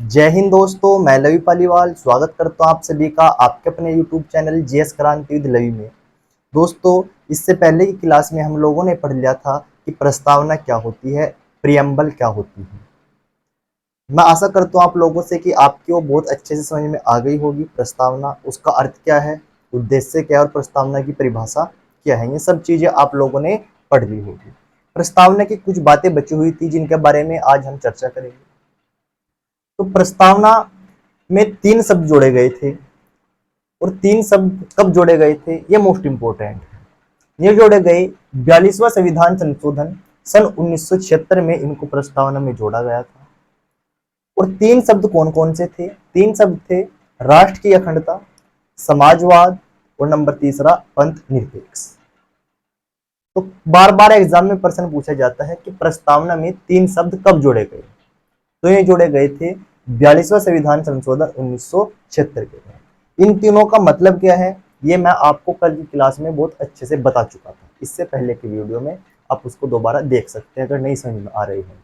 जय हिंद दोस्तों, मैं लवी पालीवाल स्वागत करता हूं आप सभी का आपके अपने यूट्यूब चैनल जीएस क्रांति विद लवी में। दोस्तों, इससे पहले की क्लास में हम लोगों ने पढ़ लिया था कि प्रस्तावना क्या होती है, प्रियम्बल क्या होती है। मैं आशा करता हूं आप लोगों से कि आपकी वो बहुत अच्छे से समझ में आ गई होगी। प्रस्तावना, उसका अर्थ क्या है, उद्देश्य क्या है और प्रस्तावना की परिभाषा क्या है, ये सब चीजें आप लोगों ने पढ़ ली होगी। प्रस्तावना की कुछ बातें बची हुई थी जिनके बारे में आज हम चर्चा करेंगे। तो प्रस्तावना में 3 शब्द जोड़े गए थे और 3 शब्द कब जोड़े गए थे, ये मोस्ट इंपोर्टेंट है। ये जोड़े गए 42वां संविधान संशोधन सन 1976 में इनको प्रस्तावना में जोड़ा गया था। और 3 शब्द कौन कौन से थे? 3 शब्द थे राष्ट्र की अखंडता, समाजवाद और नंबर तीसरा पंथ निरपेक्ष। तो बार बार एग्जाम में प्रश्न पूछा जाता है कि प्रस्तावना में 3 शब्द कब जोड़े गए। तो ये जोड़े गए थे 42वां संविधान संशोधन 1976 के तहत। इन तीनों का मतलब क्या है, ये मैं आपको कल की क्लास में बहुत अच्छे से बता चुका था। इससे पहले की वीडियो में आप उसको दोबारा देख सकते हैं अगर नहीं समझ में आ रही है।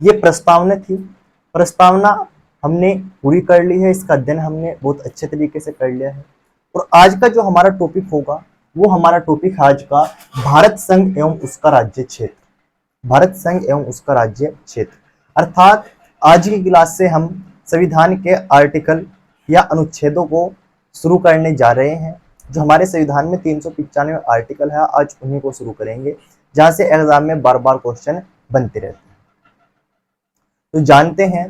ये प्रस्तावना थी। प्रस्तावना हमने पूरी कर ली है, इसका अध्ययन हमने बहुत अच्छे तरीके से कर लिया है। और आज का जो हमारा टॉपिक होगा वो हमारा टॉपिक आज का भारत संघ एवं उसका राज्य क्षेत्र। भारत संघ एवं उसका राज्य क्षेत्र अर्थात आज की क्लास से हम संविधान के आर्टिकल या अनुच्छेदों को शुरू करने जा रहे हैं। जो हमारे संविधान में 395 आर्टिकल है, आज उन्हीं को शुरू करेंगे, जहां से एग्जाम में बार बार क्वेश्चन बनते रहते हैं। तो जानते हैं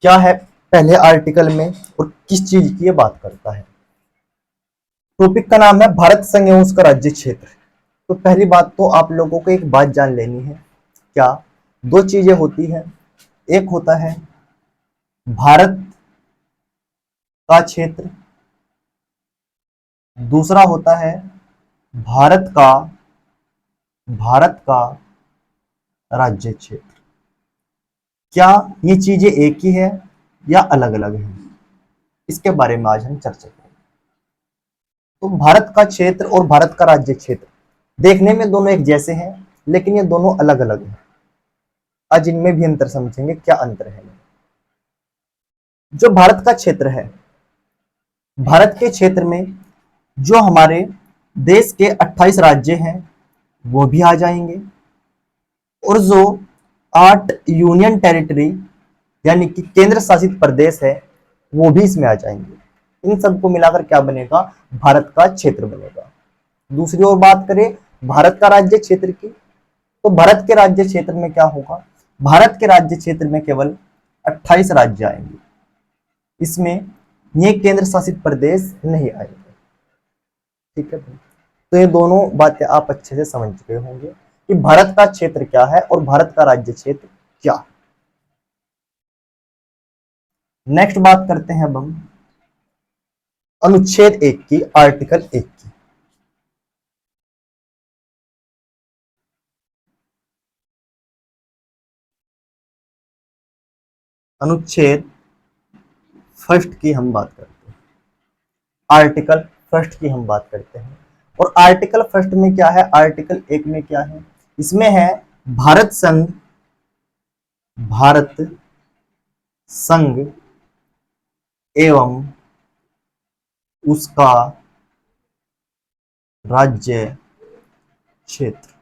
क्या है पहले आर्टिकल में और किस चीज की ये बात करता है। टॉपिक का नाम है भारत संघ एवं उसका राज्य क्षेत्र। तो पहली बात तो आप लोगों को एक बात जान लेनी है, क्या 2 चीजें होती हैं। एक होता है भारत का क्षेत्र, दूसरा होता है भारत का भारत का राज्य क्षेत्र। क्या ये चीजें एक ही है या अलग अलग हैं, इसके बारे में आज हम चर्चा करेंगे। तो भारत का क्षेत्र और भारत का राज्य क्षेत्र देखने में दोनों एक जैसे हैं, लेकिन ये दोनों अलग अलग हैं। आज इनमें भी अंतर समझेंगे, क्या अंतर है। जो भारत का क्षेत्र है, भारत के क्षेत्र में जो हमारे देश के 28 राज्य हैं वो भी आ जाएंगे, और जो 8 यूनियन टेरिटरी यानी कि केंद्र शासित प्रदेश है वो भी इसमें आ जाएंगे। इन सबको मिलाकर क्या बनेगा, भारत का क्षेत्र बनेगा। दूसरी ओर बात करें भारत का राज्य क्षेत्र की, तो भारत के राज्य क्षेत्र में क्या होगा, भारत के राज्य क्षेत्र में केवल 28 राज्य आएंगे, इसमें ये केंद्र शासित प्रदेश नहीं आएंगे। ठीक है, तो ये दोनों बातें आप अच्छे से समझ गए होंगे कि भारत का क्षेत्र क्या है और भारत का राज्य क्षेत्र क्या है। नेक्स्ट बात करते हैं अब हम अनुच्छेद 1 की, आर्टिकल 1 की। अनुच्छेद फर्स्ट की हम बात करते हैं, आर्टिकल फर्स्ट की हम बात करते हैं। और आर्टिकल फर्स्ट में क्या है, आर्टिकल 1 में क्या है, इसमें है भारत संघ एवं उसका राज्य क्षेत्र।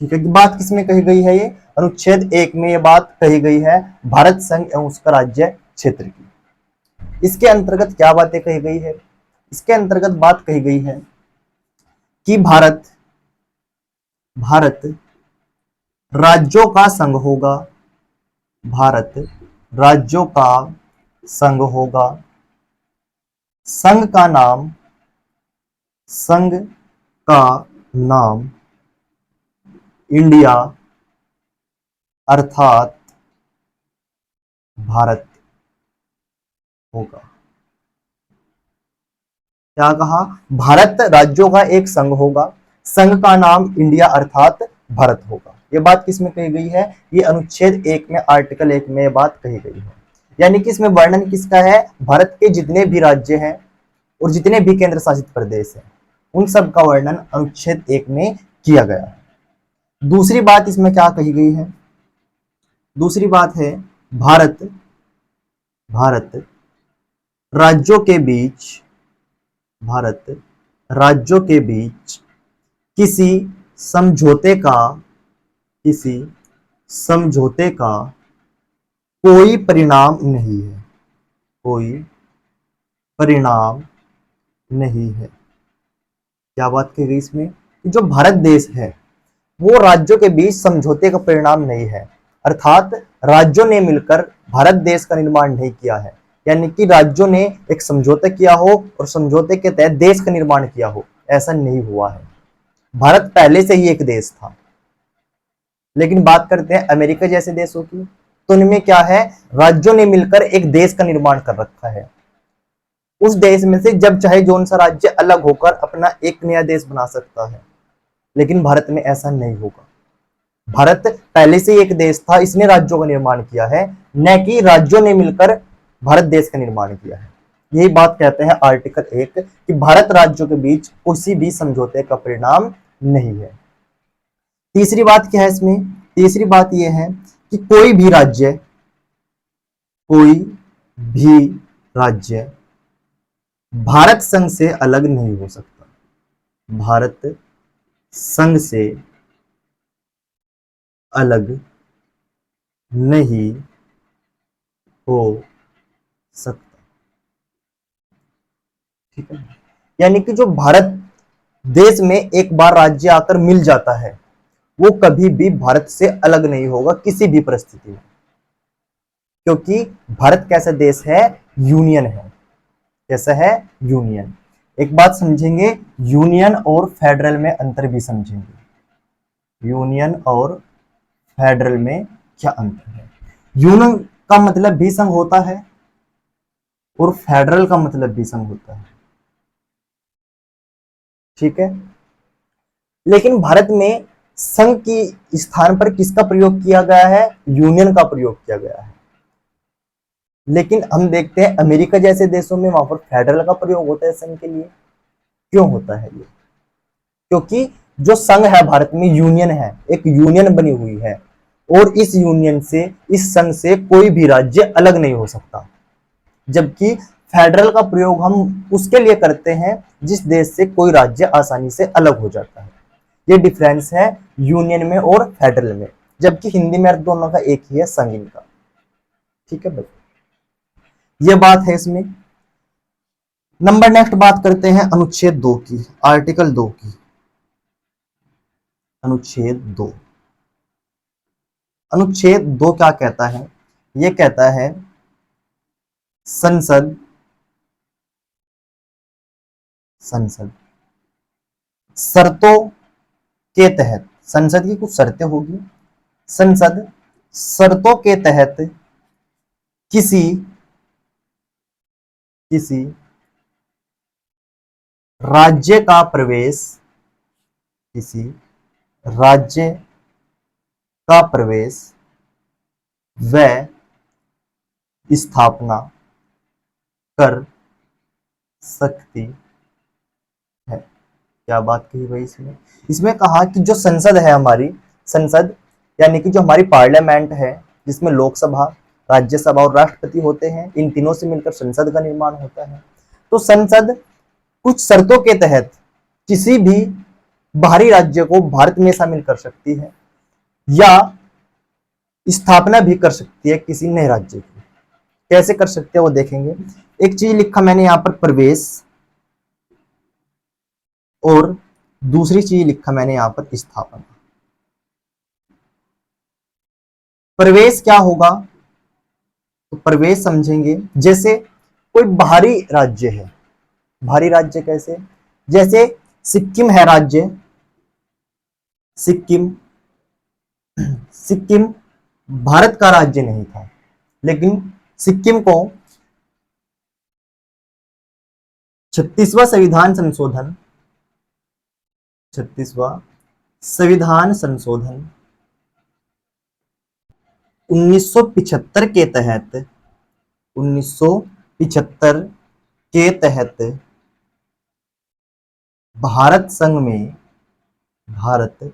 ठीक है, बात किसमें कही गई है, ये अनुच्छेद 1 में ये बात कही गई है भारत संघ एवं उसका राज्य क्षेत्र की। इसके अंतर्गत क्या बातें कही गई है, इसके अंतर्गत बात कही गई है कि भारत राज्यों का संघ होगा, भारत राज्यों का संघ होगा। संघ का नाम इंडिया अर्थात भारत होगा। क्या कहा, भारत राज्यों का एक संघ होगा, संघ का नाम इंडिया अर्थात भारत होगा। ये बात किसमें कही गई है, ये अनुच्छेद 1 में, आर्टिकल 1 में ये बात कही गई है। यानी कि इसमें वर्णन किसका है, भारत के जितने भी राज्य हैं और जितने भी केंद्र शासित प्रदेश हैं उन सब का वर्णन अनुच्छेद 1 में किया गया है। दूसरी बात इसमें क्या कही गई है, दूसरी बात है भारत भारत राज्यों के बीच भारत राज्यों के बीच किसी समझौते का किसी समझौते का कोई परिणाम नहीं है, कोई परिणाम नहीं है। क्या बात कही गई इसमें? जो भारत देश है वो राज्यों के बीच समझौते का परिणाम नहीं है, अर्थात राज्यों ने मिलकर भारत देश का निर्माण नहीं किया है, यानी कि राज्यों ने एक समझौता किया हो और समझौते के तहत देश का निर्माण किया हो, ऐसा नहीं हुआ है। भारत पहले से ही एक देश था। लेकिन बात करते हैं अमेरिका जैसे देशों की, तो उनमें क्या है, राज्यों ने मिलकर एक देश का निर्माण कर रखा है। उस देश में से जब चाहे जौन सा राज्य अलग होकर अपना एक नया देश बना सकता है, लेकिन भारत में ऐसा नहीं होगा। भारत पहले से ही एक देश था, इसने राज्यों का निर्माण किया है, न कि राज्यों ने मिलकर भारत देश का निर्माण किया है। यही बात कहते हैं आर्टिकल 1 कि भारत राज्यों के बीच किसी भी समझौते का परिणाम नहीं है। तीसरी बात क्या है इसमें? तीसरी बात यह है कि कोई भी राज्य भारत संघ से अलग नहीं हो सकता। भारत संघ से अलग नहीं हो सकता। ठीक है, यानी कि जो भारत देश में एक बार राज्य आकर मिल जाता है वो कभी भी भारत से अलग नहीं होगा किसी भी परिस्थिति में, क्योंकि भारत कैसा देश है? यूनियन है। कैसा है? यूनियन। एक बात समझेंगे, यूनियन और फेडरल में अंतर भी समझेंगे। यूनियन और फेडरल में क्या अंतर है? यूनियन का मतलब भी संघ होता है और फेडरल का मतलब भी संघ होता है। ठीक है, लेकिन भारत में संघ की स्थान पर किसका प्रयोग किया गया है? यूनियन का प्रयोग किया गया है। लेकिन हम देखते हैं अमेरिका जैसे देशों में वहां पर फेडरल का प्रयोग होता है संघ के लिए। क्यों होता है ये? क्योंकि जो संघ है भारत में यूनियन है, एक यूनियन बनी हुई है, और इस यूनियन से, इस संघ से कोई भी राज्य अलग नहीं हो सकता। जबकि फेडरल का प्रयोग हम उसके लिए करते हैं जिस देश से कोई राज्य आसानी से अलग हो जाता है। ये डिफरेंस है यूनियन में और फेडरल में, जबकि हिंदी में अर्थ दोनों का एक ही है, संघ इनका। ठीक है भाई, ये बात है इसमें। नंबर नेक्स्ट बात करते हैं अनुच्छेद 2 की, आर्टिकल 2 की। अनुच्छेद 2, अनुच्छेद 2 क्या कहता है? ये कहता है संसद संसद शर्तों के तहत, संसद की कुछ शर्तें होगी, संसद शर्तों के तहत किसी किसी राज्य का प्रवेश, किसी राज्य का प्रवेश व स्थापना कर सकती है। क्या बात कही भाई इसमें? इसमें कहा कि जो संसद है हमारी, संसद यानी कि जो हमारी पार्लियामेंट है, जिसमें लोकसभा, राज्यसभा और राष्ट्रपति होते हैं, इन तीनों से मिलकर संसद का निर्माण होता है। तो संसद कुछ शर्तों के तहत किसी भी बाहरी राज्य को भारत में शामिल कर सकती है या स्थापना भी कर सकती है किसी नए राज्य की। कैसे कर सकते हैं वो देखेंगे। एक चीज लिखा मैंने यहां पर प्रवेश, और दूसरी चीज लिखा मैंने यहां पर स्थापना। प्रवेश क्या होगा? तो प्रवेश समझेंगे जैसे कोई बाहरी राज्य है। बाहरी राज्य कैसे? जैसे सिक्किम है राज्य, सिक्किम सिक्किम भारत का राज्य नहीं था, लेकिन सिक्किम को 36वां संविधान संशोधन 36वां संविधान संशोधन 1975 के तहत 1975 के तहत भारत संघ में भारत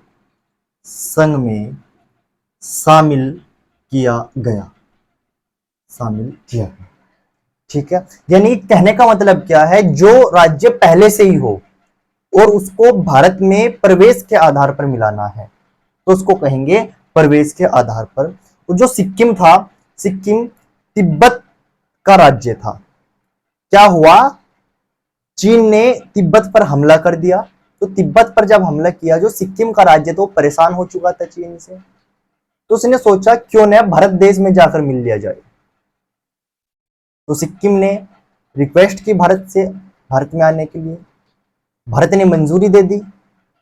संघ में शामिल किया गया। शामिल किया गया। ठीक है, यानी कहने का मतलब क्या है, जो राज्य पहले से ही हो और उसको भारत में प्रवेश के आधार पर मिलाना है तो उसको कहेंगे प्रवेश के आधार पर। तो जो सिक्किम था, सिक्किम तिब्बत का राज्य था। क्या हुआ, चीन ने तिब्बत पर हमला कर दिया। तो तिब्बत पर जब हमला किया, जो सिक्किम का राज्य तो परेशान हो चुका था चीन से, तो उसने सोचा क्यों न भारत देश में जाकर मिल लिया जाए। तो सिक्किम ने रिक्वेस्ट की भारत से भारत में आने के लिए, भारत ने मंजूरी दे दी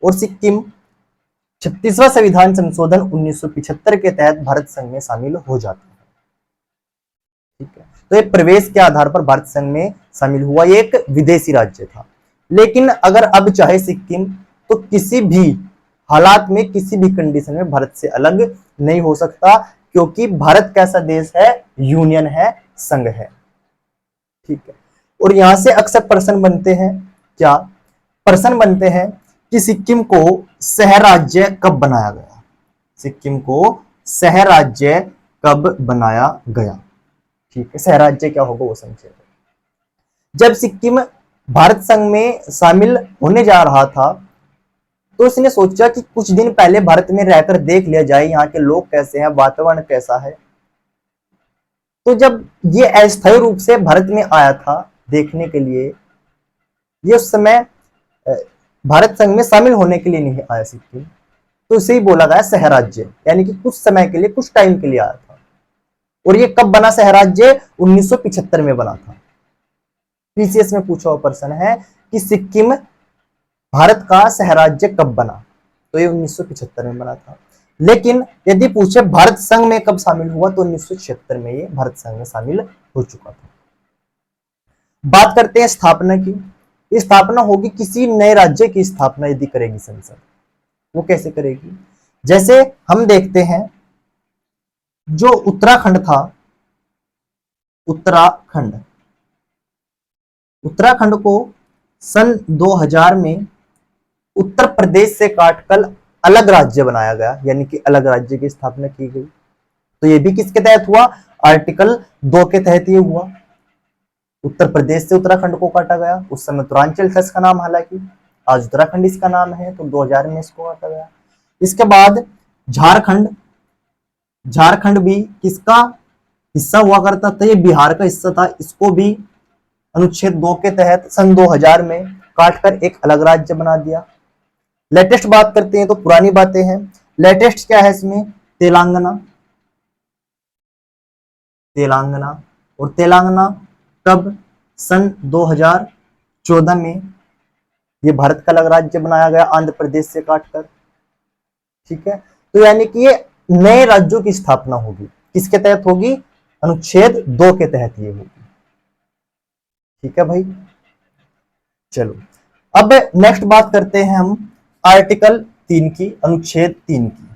और सिक्किम 36वां संविधान संशोधन 1975 के तहत भारत संघ में शामिल हो जाता है। ठीक है, तो ये प्रवेश के आधार पर भारत संघ में शामिल हुआ, ये एक विदेशी राज्य था। लेकिन अगर अब चाहे सिक्किम तो किसी भी हालात में, किसी भी कंडीशन में भारत से अलग नहीं हो सकता, क्योंकि भारत कैसा देश है, यूनियन है, संघ है। ठीक है, और यहां से अक्सर प्रश्न बनते हैं, क्या प्रश्न बनते हैं कि सिक्किम को सह राज्य कब बनाया गया, सिक्किम को सह राज्य कब बनाया गया। ठीक है, सह राज्य क्या होगा वो समझिए। जब सिक्किम भारत संघ में शामिल होने जा रहा था तो उसने सोचा कि कुछ दिन पहले भारत में रहकर देख लिया जाए यहाँ के लोग कैसे हैं, वातावरण कैसा है। तो जब ये अस्थायी रूप से भारत में आया था देखने के लिए, ये उस समय भारत संघ में शामिल होने के लिए नहीं आया सिक्किम, तो इसे ही बोला गया सहराज्य, यानी कि कुछ समय के लिए, कुछ टाइम के लिए आया था। और ये कब बना सहराज्य, 1975 में बना था। पीसीएस में पूछा हुआ प्रश्न है कि सिक्किम भारत का सहराज्य कब बना, तो ये 1975 में बना था। लेकिन यदि पूछे भारत संघ में कब शामिल हुआ, तो 1976 में ये भारत संघ में शामिल हो चुका था। बात करते हैं स्थापना की। स्थापना होगी किसी नए राज्य की स्थापना यदि करेगी संसद, वो कैसे करेगी। जैसे हम देखते हैं, जो उत्तराखंड था, उत्तराखंड उत्तराखंड को सन 2000 में उत्तर प्रदेश से काटकर अलग राज्य बनाया गया, यानी कि अलग राज्य की स्थापना की गई। तो ये भी किसके तहत हुआ, आर्टिकल 2 के तहत ये हुआ। उत्तर प्रदेश से उत्तराखंड को काटा गया, उस समय उत्तरांचल था इसका नाम, हालांकि आज उत्तराखंड इसका नाम है, तो 2000 में इसको काटा गया। इसके बाद झारखंड, झारखंड भी किसका हिस्सा हुआ करता था, ये बिहार का हिस्सा था, इसको भी अनुच्छेद 2 के तहत सन 2000 में काटकर एक अलग राज्य बना दिया। लेटेस्ट बात करते हैं तो पुरानी बातें हैं, लेटेस्ट क्या है इसमें, तेलंगाना, तेलंगाना। और तेलंगाना कब, सन 2014 में ये भारत का अलग राज्य बनाया गया आंध्र प्रदेश से काटकर। ठीक है, तो यानी कि ये नए राज्यों की स्थापना होगी, किसके तहत होगी, अनुच्छेद 2 के तहत ये होगी। ठीक है भाई, चलो अब नेक्स्ट बात करते हैं हम आर्टिकल 3 की, अनुच्छेद 3 की।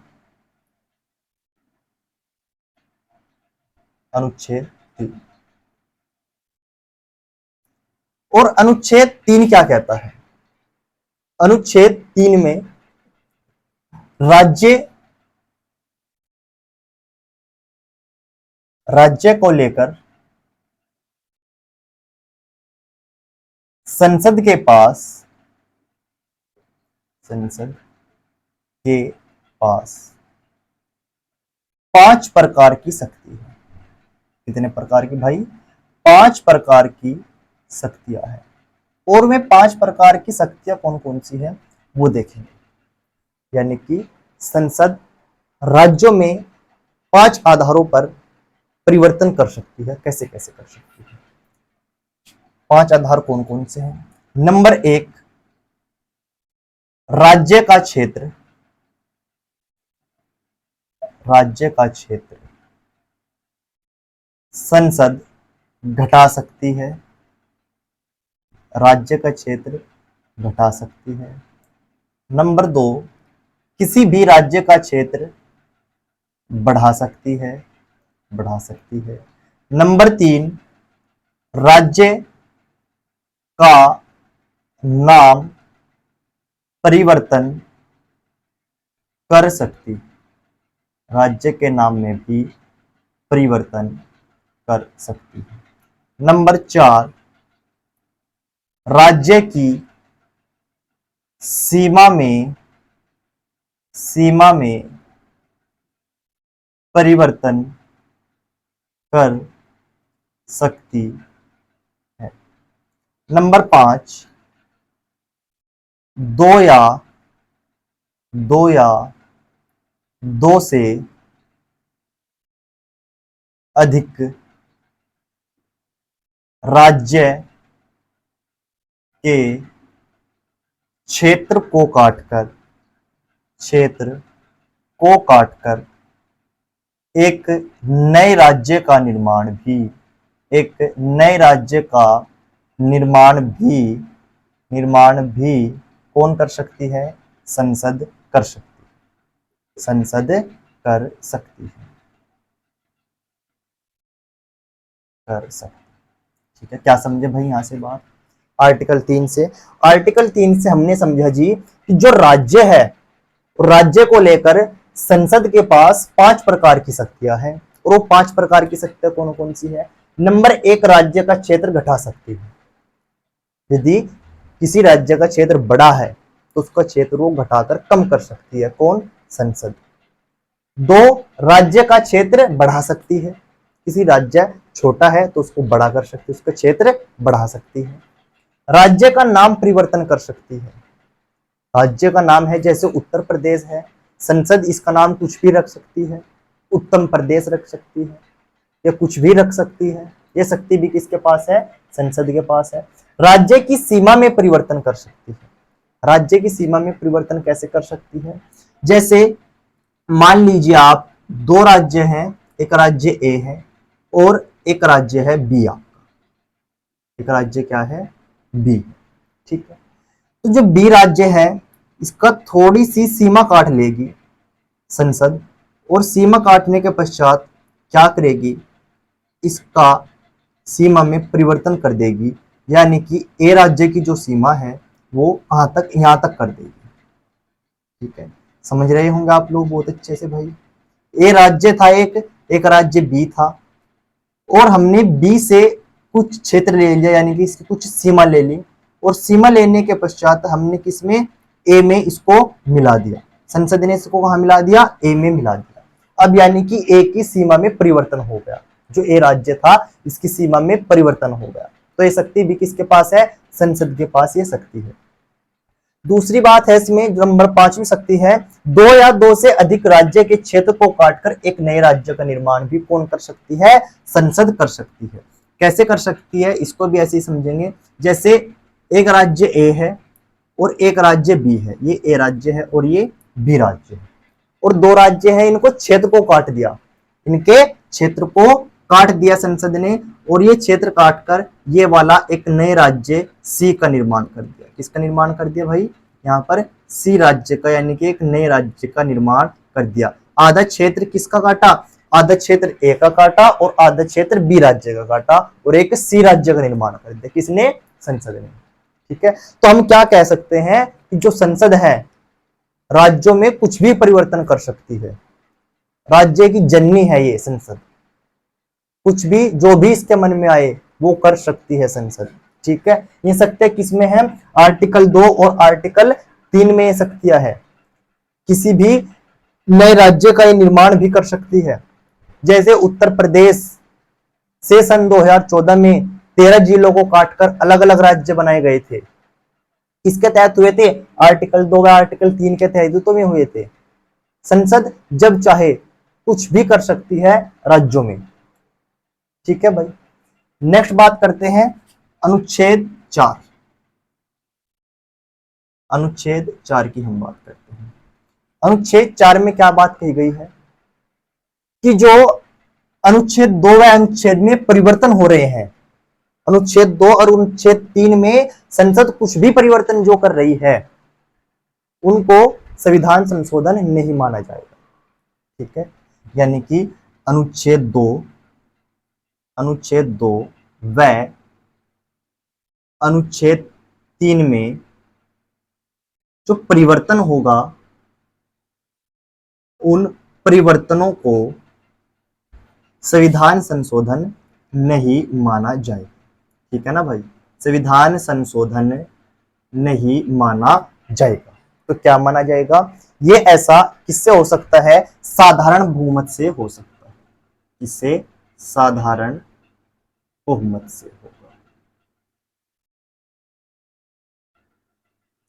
अनुच्छेद 3, और अनुच्छेद 3 क्या कहता है। अनुच्छेद 3 में राज्य, राज्य को लेकर संसद के पास, संसद के पास 5 प्रकार की शक्ति है। कितने प्रकार की भाई, 5 प्रकार की शक्तियां हैं। और वे 5 प्रकार की शक्तियां कौन कौन सी है वो देखेंगे। यानी कि संसद राज्यों में 5 आधारों पर परिवर्तन कर सकती है, कैसे कैसे कर सकती है। 5 आधार कौन कौन से हैं। नंबर 1, राज्य का क्षेत्र, राज्य का क्षेत्र संसद घटा सकती है, राज्य का क्षेत्र घटा सकती है। नंबर 2, किसी भी राज्य का क्षेत्र बढ़ा सकती है, बढ़ा सकती है। नंबर 3, राज्य का नाम परिवर्तन कर सकती, राज्य के नाम में भी परिवर्तन कर सकती है। नंबर 4, राज्य की सीमा में परिवर्तन कर सकती है। नंबर 5, दो या दो या दो से अधिक राज्य के क्षेत्र को काटकर एक नए राज्य का निर्माण भी कौन कर सकती है? संसद कर सकती है। ठीक है, क्या समझे भाई यहां से बात? आर्टिकल 3 से हमने समझा जी कि जो राज्य है, राज्य को लेकर संसद के पास 5 प्रकार की शक्तियां हैं। और वो 5 प्रकार की शक्तियां कौन कौन सी है? नंबर 1, राज्य का क्षेत्र घटा सकती है। यदि किसी राज्य का क्षेत्र बड़ा है तो उसका क्षेत्र वो घटाकर कम कर सकती है। कौन? संसद। 2, राज्य का क्षेत्र बढ़ा सकती है। किसी राज्य छोटा है तो उसको बड़ा कर सकती है, उसका क्षेत्र बढ़ा सकती है। राज्य का नाम परिवर्तन कर सकती है। राज्य का नाम है जैसे उत्तर प्रदेश है, संसद इसका नाम कुछ भी रख सकती है, उत्तम प्रदेश रख सकती है या कुछ भी रख सकती है। ये शक्ति भी किसके पास है? संसद के पास है। राज्य की सीमा में परिवर्तन कर सकती है। राज्य की सीमा में परिवर्तन कैसे कर सकती है? जैसे मान लीजिए आप 2 राज्य हैं, एक राज्य ए है और एक राज्य है बी। आपका एक राज्य क्या है? बी। ठीक है, तो जो बी राज्य है इसका थोड़ी सी सीमा काट लेगी संसद, और सीमा काटने के पश्चात क्या करेगी? इसका सीमा में परिवर्तन कर देगी, यानी कि ए राज्य की जो सीमा है वो यहां तक कर देगी। ठीक है, समझ रहे होंगे आप लोग बहुत अच्छे से भाई। ए राज्य था, एक राज्य बी था, और हमने बी से कुछ क्षेत्र ले लिया, यानी कि इसकी कुछ सीमा ले ली, और सीमा लेने के पश्चात हमने किसमें? ए में इसको मिला दिया। संसद ने इसको कहां मिला दिया? ए में मिला दिया। अब यानी कि ए की सीमा में परिवर्तन हो गया, जो ए राज्य था इसकी सीमा में परिवर्तन हो गया। तो ये शक्ति भी किसके पास है? संसद के पास ये शक्ति है। दूसरी बात है इसमें, नंबर 5वीं शक्ति है, 2 या 2 से अधिक राज्य के क्षेत्र को काटकर एक नए राज्य का निर्माण भी कौन कर सकती है? संसद कर सकती है। कैसे कर सकती है इसको भी ऐसे ही समझेंगे। जैसे एक राज्य ए है और एक राज्य बी है, ये ए राज्य है और ये बी राज्य है, और 2 राज्य है, इनको क्षेत्र को काट दिया, इनके क्षेत्र को काट दिया संसद ने, और ये क्षेत्र काटकर ये वाला एक नए राज्य सी का निर्माण कर दिया। किसका निर्माण कर दिया भाई? यहाँ पर सी राज्य का, यानी कि एक नए राज्य का निर्माण कर दिया। आधा क्षेत्र किसका काटा? आधा क्षेत्र ए का काटा और आधा क्षेत्र बी राज्य का काटा, और एक सी राज्य का निर्माण कर दिया। किसने? संसद ने। ठीक है, तो हम क्या कह सकते हैं कि जो संसद है राज्यों में कुछ भी परिवर्तन कर सकती है। राज्य की जननी है ये संसद, कुछ भी जो भी इसके मन में आए वो कर सकती है संसद। ठीक है, ये शक्तियां किसमें है? आर्टिकल 2 और आर्टिकल 3 में ये शक्तियां है। किसी भी नए राज्य का ये निर्माण भी कर सकती है। जैसे उत्तर प्रदेश से सन 2014 में 13 जिलों को काटकर अलग अलग राज्य बनाए गए थे। किसके तहत हुए थे? आर्टिकल 2 व आर्टिकल 3 के तहत तो में हुए थे। संसद जब चाहे कुछ भी कर सकती है राज्यों में। ठीक है भाई, नेक्स्ट बात करते हैं अनुच्छेद 4। अनुच्छेद 4 की हम बात करते हैं। अनुच्छेद 4 में क्या बात कही गई है कि जो अनुच्छेद 2 व अनुच्छेद में परिवर्तन हो रहे हैं, अनुच्छेद 2 और अनुच्छेद 3 में संसद कुछ भी परिवर्तन जो कर रही है उनको संविधान संशोधन नहीं माना जाएगा। ठीक है, यानी कि अनुच्छेद 2 व अनुच्छेद 3 में जो परिवर्तन होगा उन परिवर्तनों को संविधान संशोधन नहीं माना जाए। ठीक है ना भाई, संविधान संशोधन नहीं माना जाएगा। तो क्या माना जाएगा? ये ऐसा किससे हो सकता है? साधारण बहुमत से हो सकता है। किससे? साधारण बहुमत से होगा।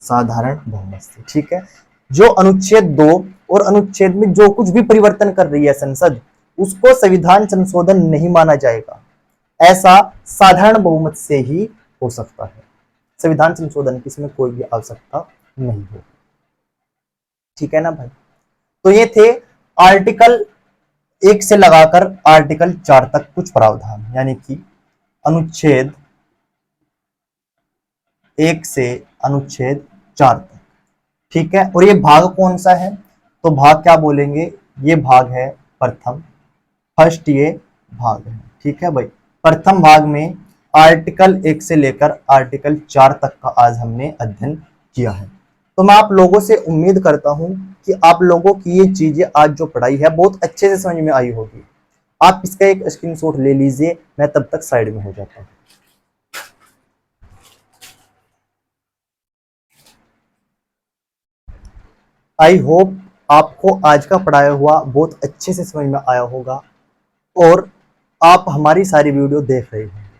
साधारण बहुमत से, ठीक है। जो अनुच्छेद 2 और अनुच्छेद में जो कुछ भी परिवर्तन कर रही है संसद, उसको संविधान संशोधन नहीं माना जाएगा। ऐसा साधारण बहुमत से ही हो सकता है। संविधान संशोधन की इसमें कोई भी आवश्यकता नहीं होगी। ठीक है ना भाई? तो ये थे आर्टिकल 1 से लगाकर आर्टिकल 4 तक कुछ प्रावधान, यानी कि अनुच्छेद 1 से अनुच्छेद 4 तक। ठीक है, और ये भाग कौन सा है? तो भाग क्या बोलेंगे? ये भाग है प्रथम, फर्स्ट ये भाग है। ठीक है भाई, प्रथम भाग में आर्टिकल 1 से लेकर आर्टिकल 4 तक का आज हमने अध्ययन किया है। तो मैं आप लोगों से उम्मीद करता हूं कि आप लोगों की ये चीजें आज जो पढ़ाई है बहुत अच्छे से समझ में आई होगी। आप इसका एक स्क्रीनशॉट ले लीजिए, मैं तब तक साइड में हो जाता हूं। आई होप आपको आज का पढ़ाया हुआ बहुत अच्छे से समझ में आया होगा और आप हमारी सारी वीडियो देख रहे हैं।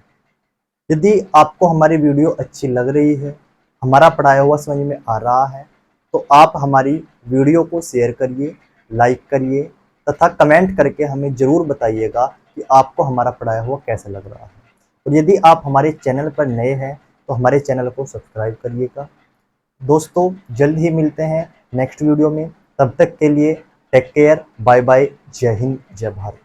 यदि आपको हमारी वीडियो अच्छी लग रही है, हमारा पढ़ाया हुआ समझ में आ रहा है, तो आप हमारी वीडियो को शेयर करिए, लाइक करिए तथा कमेंट करके हमें ज़रूर बताइएगा कि आपको हमारा पढ़ाया हुआ कैसा लग रहा है। और यदि आप हमारे चैनल पर नए हैं तो हमारे चैनल को सब्सक्राइब करिएगा। दोस्तों, जल्द ही मिलते हैं नेक्स्ट वीडियो में। तब तक के लिए टेक केयर, बाय बाय, जय हिंद, जय भारत।